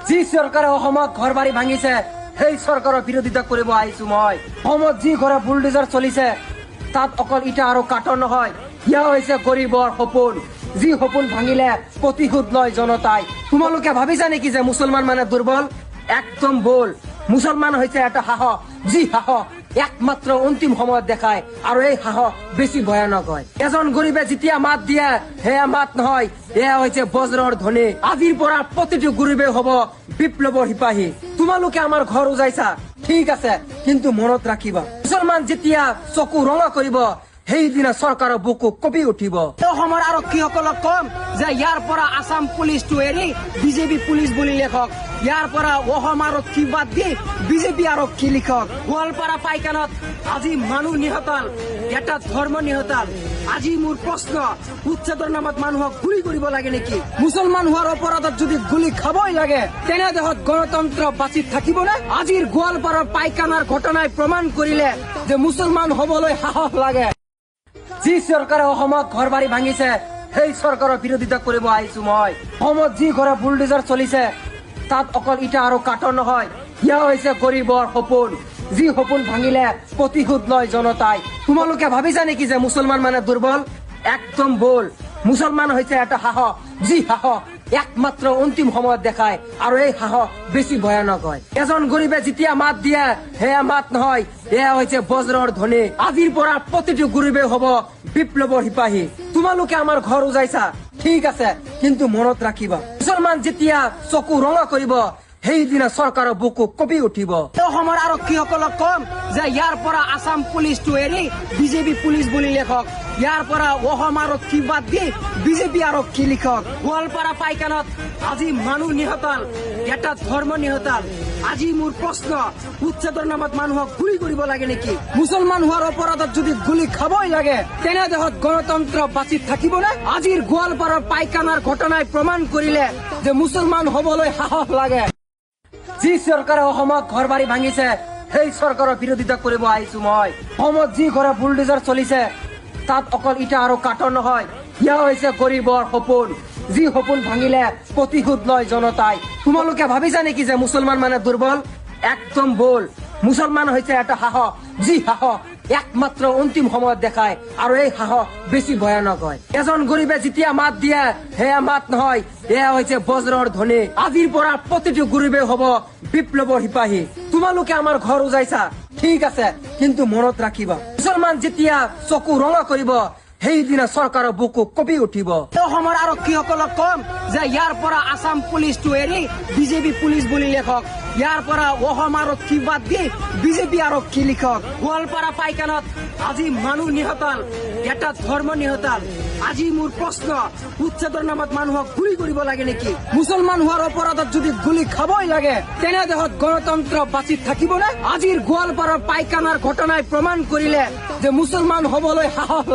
যি চৰকাৰে অসমত ঘৰ বাৰী ভাঙিছে সেই চৰকাৰৰ বিৰোধিতা কৰিব আহিছো মই। অসমত যি ঘৰে বুলডোজাৰ চলিছে তাত অকল ইটা আৰু কাঠৰ নহয়, ইয়া হৈছে গৰীবৰ সপোন। যি সপোন ভাঙিলে প্ৰতিশোধ লয় জনতাই। তোমালোকে ভাবিছা নেকি যে মুছলমান মানে দুৰ্বল? একদম ভুল। মুছলমান হৈছে এটা সাহস, যি সাহস একমাত্ৰ অন্তিম সময়ত দেখায় আৰু এই সাহস বেছি ভয়ানক হয়। এজন গৰীবে যেতিয়া মাত দিয়ে সেয়া মাত নহয়, এয়া হৈছে বজ্ৰৰ ধ্বনি। আজিৰ পৰা প্ৰতিটো গৰীবে হব বিপ্লৱৰ সিপাহী। তোমালোকে আমাৰ ঘৰ উজাইছা ঠিক আছে, কিন্তু মনত ৰাখিবা মুছলমান যেতিয়া চকু ৰঙা কৰিব সেইদিনা চৰকাৰৰ বুকু কঁপি উঠিব। অসমৰ আৰক্ষীসকলক কম যে ইয়াৰ পৰা আসাম পুলিচটো এৰি বিজেপি পুলিচ বুলি লিখক, ইয়াৰ পৰা অসম আৰক্ষী বাদ দি বিজেপি আৰক্ষী লিখক। গোৱালপাৰা পাইকানত আজি মানুহ নিহতাল, এটা ধৰ্ম নিহতাল। আজি মোৰ প্ৰশ্ন, উচ্ছেদৰ নামত মানুহক গুলি কৰিব লাগে নেকি? মুছলমান হোৱাৰ অপৰাধত যদি গুলি খাবই লাগে তেনে দেশত গণতন্ত্ৰ বাচি থাকিবনে? আজিৰ গোৱালপাৰাৰ পাইকানাৰ ঘটনাই প্ৰমাণ কৰিলে যে মুছলমান হবলৈ সাহস লাগে। যি চৰকাৰে অসমত ঘৰ বাৰী ভাঙিছে সেই চৰকাৰৰ বিৰোধিতা কৰিব আহিছো মই। অসমত যি ঘৰে বুলডোজাৰ চলিছে তাত অকল ইটা আৰু কাঠৰ নহয়, ইয়া হৈছে গৰীবৰ সপোন। যি সপোন ভাঙিলে প্ৰতিশোধ লয় জনতাই। তোমালোকে ভাবিছা নেকি যে মুছলমান মানে দুৰ্বল? একদম ভুল। মুছলমান হৈছে এটা সাহস, যি সাহস একমাত্ৰ অন্তিম সময়ত দেখায় আৰু এই সাহস বেছি ভয়ানক হয়। এজন গৰীবে যেতিয়া মাত দিয়ে সেয়া মাত নহয়, এয়া হৈছে বজ্ৰৰ ধ্বনি। আজিৰ পৰা প্ৰতিটো গৰীবে হব বিপ্লৱৰ সিপাহী। তোমালোকে আমাৰ ঘৰ উজাইছা ঠিক আছে, কিন্তু মনত ৰাখিবা মুছলমান যেতিয়া চকু ৰঙা কৰিব সেইদিনা চৰকাৰৰ বুকু কঁপি উঠিব। অসমৰ আৰক্ষীসকলক কম যে ইয়াৰ পৰা আসাম পুলিচটো এৰি বিজেপি পুলিচ বুলি লিখক, ইয়াৰ পৰা অসম আৰক্ষী বাদ দি বিজেপি আৰক্ষী লিখক। গোৱালপাৰা পাইকানত আজি মানুহ নিহতাল, এটা ধৰ্ম নিহতাল। আজি মোৰ প্ৰশ্ন, উচ্ছেদৰ নামত মানুহক গুলি কৰিব লাগে নেকি? মুছলমান হোৱাৰ অপৰাধত যদি গুলি খাবই লাগে তেনে দেশত গণতন্ত্ৰ বাচি থাকিবনে? আজিৰ গোৱালপাৰাৰ পাইকানাৰ ঘটনাই প্ৰমাণ কৰিলে যে মুছলমান হবলৈ সাহস লাগে। যি চৰকাৰে অসমত ঘৰ বাৰী ভাঙিছে সেই চৰকাৰৰ বিৰোধিতা কৰিব আহিছো মই। অসমত যি ঘৰে বুলডোজাৰ চলিছে তাত অকল ইটা আৰু কাঠৰ নহয়, ইয়া হৈছে গৰীবৰ সপোন। যি সপোন ভাঙিলে প্ৰতিশোধ লয় জনতাই। তোমালোকে ভাবিছা নেকি যে মুছলমান মানে দুৰ্বল? একদম ভুল। মুছলমান হৈছে এটা সাহস, যি সাহস একমাত্ৰ অন্তিম সময়ত দেখায় আৰু এই সাহস বেছি ভয়ানক হয়। এজন গৰীবে যেতিয়া মাত দিয়ে সেয়া মাত নহয়, এয়া হৈছে বজ্ৰৰ ধ্বনি। আজিৰ পৰা প্ৰতিটো গৰীবে হব বিপ্লৱৰ সিপাহী। তোমালোকে আমাৰ ঘৰ উজাইছা ঠিক আছে, কিন্তু মনত ৰাখিবা মুছলমান যেতিয়া চকু ৰঙা কৰিব সেইদিনা চৰকাৰৰ বুকু কঁপি উঠিব। অসমৰ আৰক্ষীসকলক কম যে ইয়াৰ পৰা আসাম পুলিচটো এৰি বিজেপি পুলিচ বুলি লিখক, ইয়াৰ পৰা অসম আৰক্ষী বাদ দি বিজেপি আৰক্ষী লিখক। গোৱালপাৰা পাইকানত আজি মানুহ নিহতাল, এটা ধৰ্ম নিহতাল। আজি মোৰ প্ৰশ্ন, উচ্ছেদৰ নামত মানুহক গুলি কৰিব লাগে নেকি? মুছলমান হোৱাৰ অপৰাধত যদি গুলি খাবই লাগে তেনে দেশত গণতন্ত্ৰ বাচি থাকিবনে? আজিৰ গোৱালপাৰাৰ পাইকানাৰ ঘটনাই প্ৰমাণ কৰিলে যে মুছলমান হবলৈ সাহস লাগে।